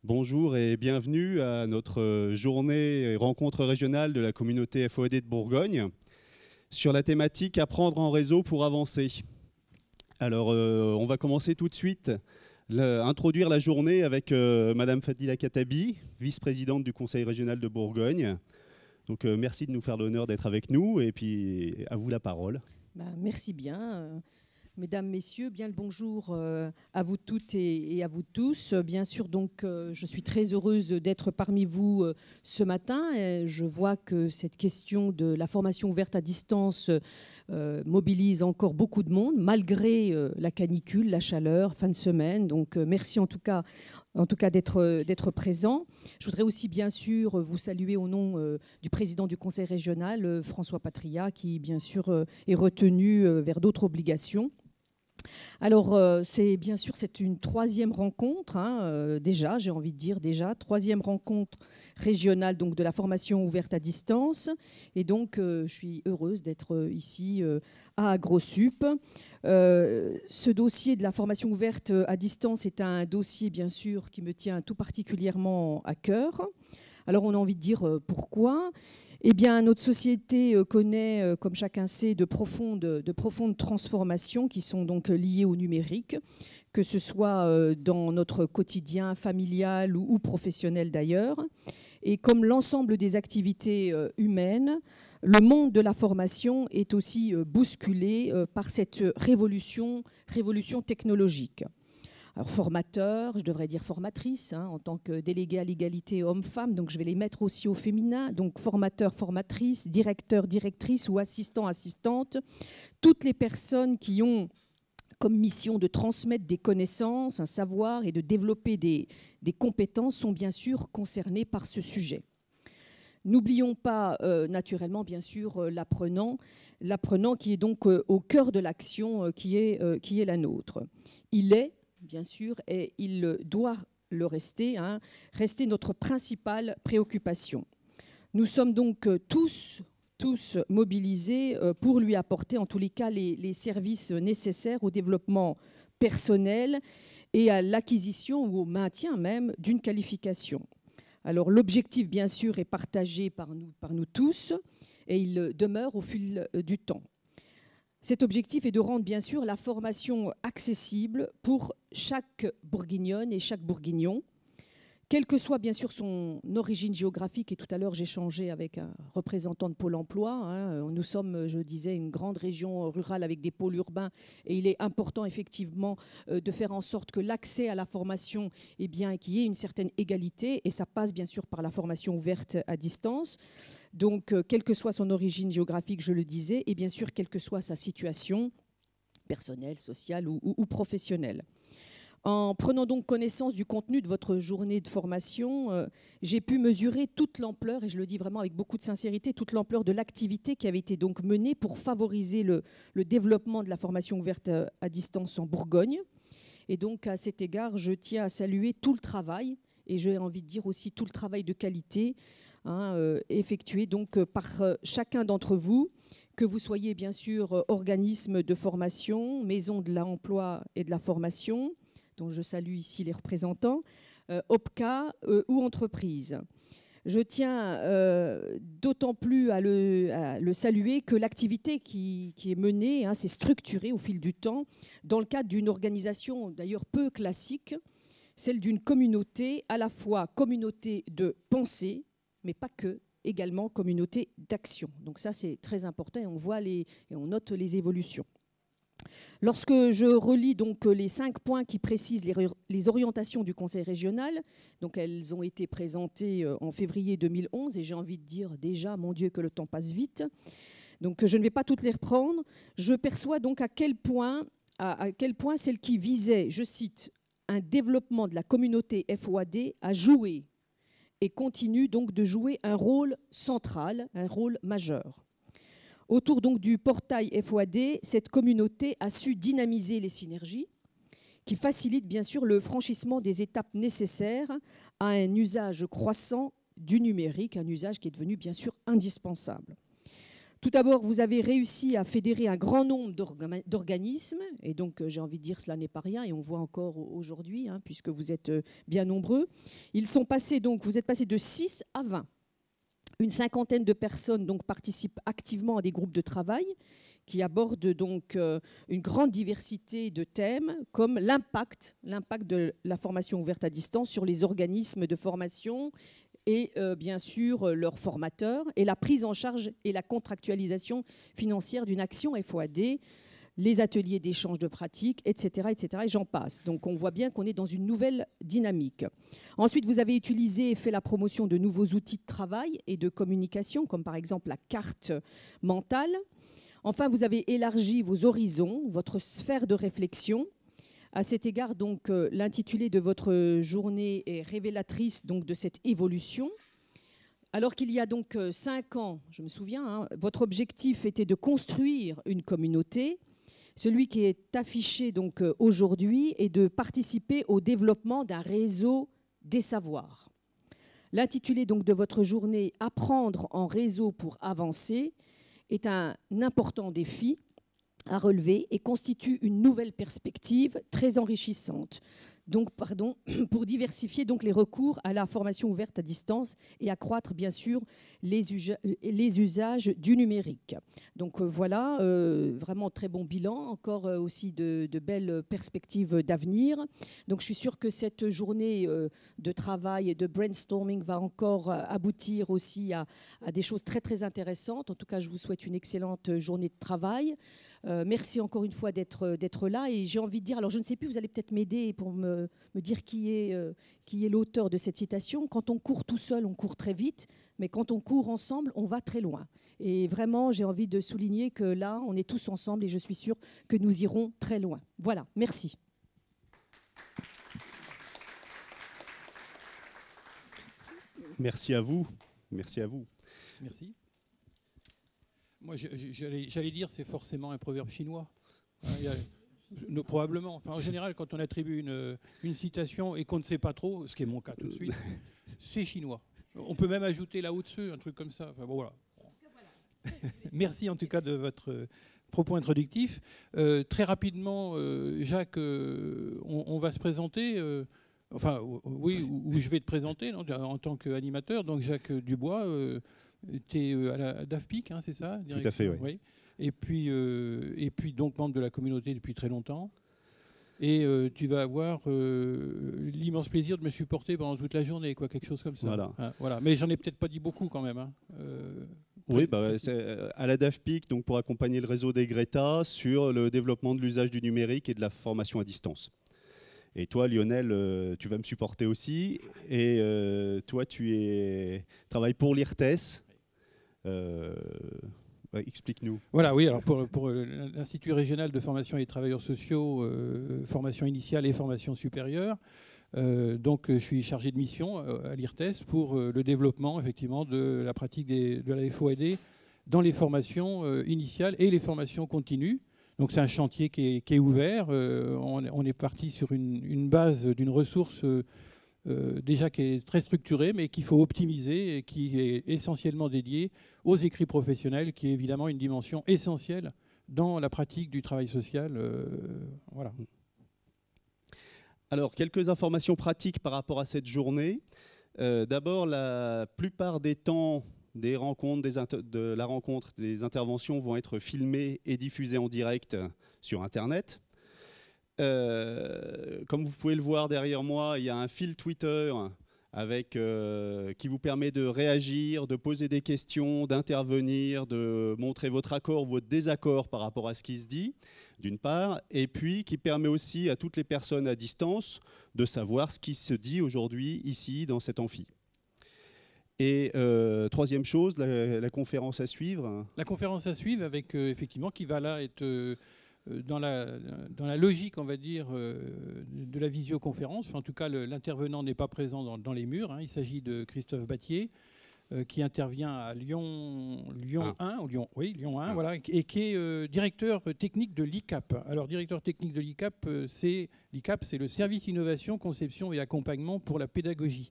Bonjour et bienvenue à notre journée et rencontre régionale de la communauté FOAD de Bourgogne sur la thématique « Apprendre en réseau pour avancer ». Alors, on va commencer tout de suite, introduire la journée avec Madame Fadila Khattabi, vice-présidente du Conseil régional de Bourgogne. Donc, merci de nous faire l'honneur d'être avec nous et puis à vous la parole. Merci bien. Mesdames, Messieurs, bien le bonjour à vous toutes et à vous tous. Bien sûr, donc, je suis très heureuse d'être parmi vous ce matin. Et je vois que cette question de la formation ouverte à distance mobilise encore beaucoup de monde, malgré la canicule, la chaleur, fin de semaine. Donc, merci en tout cas d'être présent. Je voudrais aussi, bien sûr, vous saluer au nom du président du Conseil régional, François Patria, qui, bien sûr, est retenu vers d'autres obligations. Alors, bien sûr, c'est une troisième rencontre, déjà, j'ai envie de dire déjà, troisième rencontre régionale donc, de la formation ouverte à distance. Et donc, je suis heureuse d'être ici à AgroSup. Ce dossier de la formation ouverte à distance est un dossier, bien sûr, qui me tient tout particulièrement à cœur. Alors, on a envie de dire pourquoi. Eh bien, notre société connaît, comme chacun sait, de profondes transformations qui sont donc liées au numérique, que ce soit dans notre quotidien familial ou professionnel d'ailleurs. Et comme l'ensemble des activités humaines, le monde de la formation est aussi bousculé par cette révolution technologique. Alors formateur, je devrais dire formatrice, en tant que déléguée à l'égalité homme-femme, donc je vais les mettre aussi au féminin, donc formateur, formatrice, directeur, directrice ou assistant, assistante, toutes les personnes qui ont comme mission de transmettre des connaissances, un savoir et de développer des compétences sont bien sûr concernées par ce sujet. N'oublions pas naturellement bien sûr l'apprenant qui est donc au cœur de l'action qui est la nôtre. Il est bien sûr, et il doit le rester, rester notre principale préoccupation. Nous sommes donc tous mobilisés pour lui apporter en tous les cas les services nécessaires au développement personnel et à l'acquisition ou au maintien même d'une qualification. Alors l'objectif bien sûr est partagé par nous tous et il demeure au fil du temps. Cet objectif est de rendre bien sûr la formation accessible pour chaque bourguignonne et chaque bourguignon, quelle que soit bien sûr son origine géographique. Et tout à l'heure, j'ai échangé avec un représentant de Pôle emploi. Nous sommes, je disais, une grande région rurale avec des pôles urbains. Et il est important, effectivement, de faire en sorte que l'accès à la formation, qu'il y ait une certaine égalité. Et ça passe, bien sûr, par la formation ouverte à distance. Donc, quelle que soit son origine géographique, je le disais, et bien sûr, quelle que soit sa situation personnelle, sociale ou professionnelle. En prenant donc connaissance du contenu de votre journée de formation, j'ai pu mesurer toute l'ampleur, et je le dis vraiment avec beaucoup de sincérité, toute l'ampleur de l'activité qui avait été donc menée pour favoriser le développement de la formation ouverte à distance en Bourgogne. Et donc, à cet égard, je tiens à saluer tout le travail, et j'ai envie de dire aussi tout le travail de qualité effectué donc par chacun d'entre vous, que vous soyez bien sûr organisme de formation, maison de l'emploi et de la formation, dont je salue ici les représentants, OPCA ou entreprise. Je tiens d'autant plus à le saluer que l'activité qui est menée s'est structurée au fil du temps dans le cadre d'une organisation d'ailleurs peu classique, celle d'une communauté, à la fois communauté de pensée, mais pas que, également communauté d'action. Donc ça, c'est très important et on voit et on note les évolutions. Lorsque je relis donc les 5 points qui précisent les orientations du Conseil régional, donc elles ont été présentées en février 2011 et j'ai envie de dire déjà, mon Dieu, que le temps passe vite. Donc je ne vais pas toutes les reprendre. Je perçois donc à quel point celle qui visait, je cite, un développement de la communauté FOAD a joué et continue donc de jouer un rôle central, un rôle majeur. Autour donc du portail FOAD, cette communauté a su dynamiser les synergies qui facilitent bien sûr le franchissement des étapes nécessaires à un usage croissant du numérique, un usage qui est devenu bien sûr indispensable. Tout d'abord, vous avez réussi à fédérer un grand nombre d'organismes, et donc j'ai envie de dire cela n'est pas rien, et on voit encore aujourd'hui, hein, puisque vous êtes bien nombreux. Vous êtes passés de 6 à 20. Une cinquantaine de personnes donc, participent activement à des groupes de travail qui abordent donc une grande diversité de thèmes, comme l'impact de la formation ouverte à distance sur les organismes de formation et bien sûr leurs formateurs, et la prise en charge et la contractualisation financière d'une action FOAD, les ateliers d'échange de pratiques, etc., etc., et j'en passe. Donc on voit bien qu'on est dans une nouvelle dynamique. Ensuite, vous avez utilisé et fait la promotion de nouveaux outils de travail et de communication, comme par exemple la carte mentale. Enfin, vous avez élargi vos horizons, votre sphère de réflexion. À cet égard, donc, l'intitulé de votre journée est révélatrice donc, de cette évolution. Alors qu'il y a donc 5 ans, je me souviens, hein, votre objectif était de construire une communauté. Celui qui est affiché donc aujourd'hui est de participer au développement d'un réseau des savoirs. L'intitulé donc de votre journée « Apprendre en réseau pour avancer » est un important défi à relever et constitue une nouvelle perspective très enrichissante. Donc, pour diversifier donc les recours à la formation ouverte à distance et accroître bien sûr les usages du numérique. Donc voilà, vraiment très bon bilan, encore aussi de belles perspectives d'avenir. Donc je suis sûre que cette journée de travail et de brainstorming va encore aboutir aussi à des choses très très intéressantes. En tout cas, je vous souhaite une excellente journée de travail. Merci encore une fois d'être là, et j'ai envie de dire, alors je ne sais plus, vous allez peut-être m'aider pour me dire qui est l'auteur de cette citation. Quand on court tout seul, on court très vite, mais quand on court ensemble, on va très loin. Et vraiment, j'ai envie de souligner que là, on est tous ensemble et je suis sûre que nous irons très loin. Voilà, merci. Merci à vous. Merci à vous. Merci. Moi, j'allais dire, c'est forcément un proverbe chinois. Probablement. Enfin, en général, quand on attribue une citation et qu'on ne sait pas trop, ce qui est mon cas tout de suite, c'est chinois. On peut même ajouter là au-dessus, un truc comme ça. Enfin, bon, voilà. Merci en tout cas de votre propos introductif. Très rapidement, Jacques, on va se présenter. Enfin, oui, ou je vais te présenter non, en tant qu'animateur. Donc, Jacques Dubois. Tu es à la DAFPIC, hein, c'est ça? Tout à fait, oui. Oui. Et puis donc membre de la communauté depuis très longtemps. Et tu vas avoir l'immense plaisir de me supporter pendant toute la journée, quoi, quelque chose comme ça. Voilà. Hein, voilà. Mais j'en ai peut-être pas dit beaucoup quand même. Hein. Oui, c'est à la DAFPIC, donc pour accompagner le réseau des Greta sur le développement de l'usage du numérique et de la formation à distance. Et toi, Lionel, tu vas me supporter aussi. Et toi, tu travailles pour l'IRTES. Explique-nous. Voilà, oui, alors pour l'Institut régional de formation des travailleurs sociaux, formation initiale et formation supérieure. Donc, je suis chargé de mission à l'IRTES pour le développement, effectivement, de la pratique de la FOAD dans les formations initiales et les formations continues. Donc, c'est un chantier qui est ouvert. On est parti sur une base d'une ressource déjà qui est très structurée, mais qu'il faut optimiser et qui est essentiellement dédiée aux écrits professionnels, qui est évidemment une dimension essentielle dans la pratique du travail social. Voilà. Alors, quelques informations pratiques par rapport à cette journée. D'abord, la plupart des temps des rencontres, de la rencontre, des interventions vont être filmées et diffusées en direct sur Internet. Comme vous pouvez le voir derrière moi, il y a un fil Twitter qui vous permet de réagir, de poser des questions, d'intervenir, de montrer votre accord ou votre désaccord par rapport à ce qui se dit, d'une part, et puis qui permet aussi à toutes les personnes à distance de savoir ce qui se dit aujourd'hui ici dans cet amphi. Et troisième chose, la conférence à suivre. La conférence à suivre avec effectivement qui va là être dans la logique, on va dire, de la visioconférence. Enfin, en tout cas, l'intervenant n'est pas présent dans les murs. Hein. Il s'agit de Christophe Battier, qui intervient à Lyon 1, Lyon 1, voilà, et qui est directeur technique de l'ICAP. Alors, directeur technique de l'ICAP, c'est le service innovation, conception et accompagnement pour la pédagogie.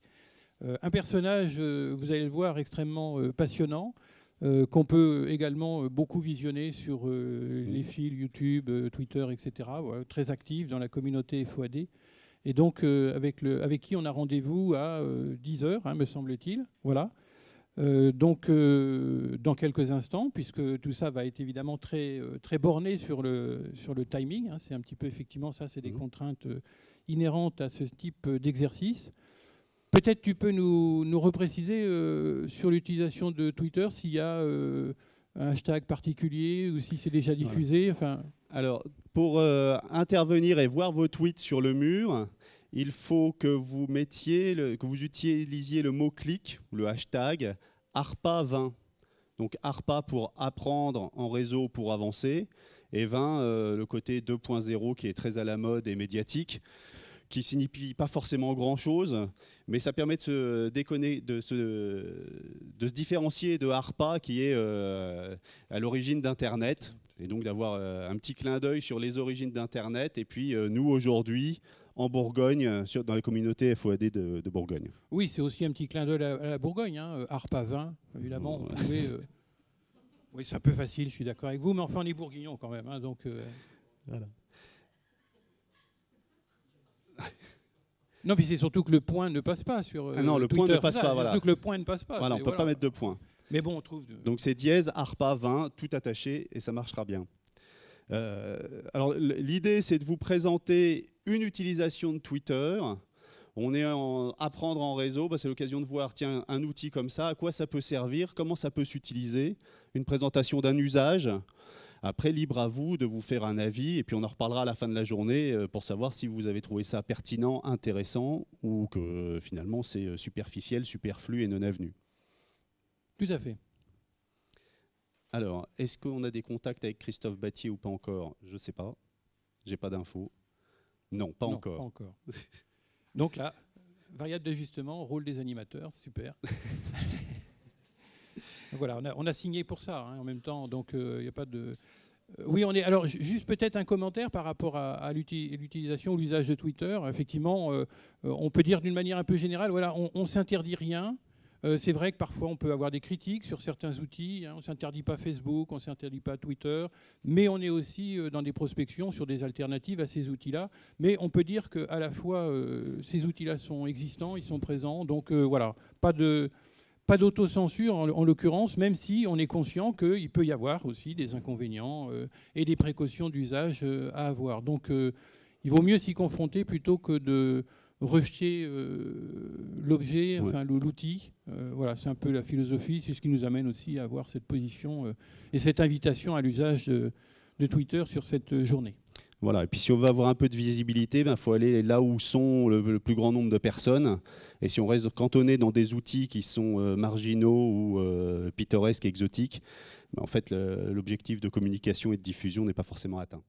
Un personnage, vous allez le voir, extrêmement passionnant, qu'on peut également beaucoup visionner sur les fils YouTube, Twitter, etc. Voilà, très actifs dans la communauté FOAD. Et donc, avec qui on a rendez-vous à 10h, hein, me semble-t-il. Voilà. Donc, dans quelques instants, puisque tout ça va être évidemment très, très borné sur le timing. Hein, c'est un petit peu, effectivement, ça, c'est des contraintes inhérentes à ce type d'exercice. Peut-être tu peux nous repréciser sur l'utilisation de Twitter s'il y a un hashtag particulier ou si c'est déjà diffusé. Enfin... Alors, pour intervenir et voir vos tweets sur le mur, il faut que vous que vous utilisiez le mot-clic, le hashtag ARPA20. Donc ARPA pour apprendre en réseau pour avancer, et 20, le côté 2.0 qui est très à la mode et médiatique, qui ne signifie pas forcément grand-chose, mais ça permet de se différencier de ARPA qui est à l'origine d'Internet, et donc d'avoir un petit clin d'œil sur les origines d'Internet, et puis nous aujourd'hui, en Bourgogne, dans les communautés FOAD de Bourgogne. Oui, c'est aussi un petit clin d'œil à la Bourgogne, hein, ARPA 20, évidemment. Vous pouvez, oui, c'est un peu facile, je suis d'accord avec vous, mais enfin on est bourguignons quand même, hein, donc... Voilà. Non, puis c'est surtout que le point ne passe pas sur non, le Twitter. point ne passe pas. Voilà. Surtout que le point ne passe pas. Voilà, on ne peut pas mettre de point. Mais bon, on trouve... Donc c'est dièse, ARPA 20, tout attaché, et ça marchera bien. Alors l'idée, c'est de vous présenter une utilisation de Twitter. On est en apprendre en réseau, c'est l'occasion de voir, tiens, un outil comme ça, à quoi ça peut servir, comment ça peut s'utiliser, une présentation d'un usage. Après, libre à vous de vous faire un avis, et puis on en reparlera à la fin de la journée pour savoir si vous avez trouvé ça pertinent, intéressant, ou que finalement c'est superficiel, superflu et non avenu. Tout à fait. Alors, est-ce qu'on a des contacts avec Christophe Battier ou pas encore? Je ne sais pas. J'ai pas d'infos. Non, pas encore. Pas encore. Donc là, variable d'ajustement, rôle des animateurs, super. Donc voilà, on a signé pour ça, hein, en même temps, donc il n'y a pas de... Oui, on est... Alors, juste peut-être un commentaire par rapport à l'utilisation ou l'usage de Twitter. Effectivement, on peut dire d'une manière un peu générale, voilà, on ne s'interdit rien. C'est vrai que parfois on peut avoir des critiques sur certains outils, hein, on ne s'interdit pas Facebook, on ne s'interdit pas Twitter, mais on est aussi dans des prospections sur des alternatives à ces outils-là. Mais on peut dire qu'à la fois ces outils-là sont existants, ils sont présents, donc voilà, pas d'autocensure en l'occurrence, même si on est conscient qu'il peut y avoir aussi des inconvénients et des précautions d'usage à avoir. Donc il vaut mieux s'y confronter plutôt que de rejeter l'objet, enfin l'outil. Voilà, c'est un peu la philosophie, c'est ce qui nous amène aussi à avoir cette position et cette invitation à l'usage de Twitter sur cette journée. Voilà, et puis si on veut avoir un peu de visibilité, faut aller là où sont le plus grand nombre de personnes. Et si on reste cantonné dans des outils qui sont marginaux ou pittoresques, exotiques, en fait, l'objectif de communication et de diffusion n'est pas forcément atteint.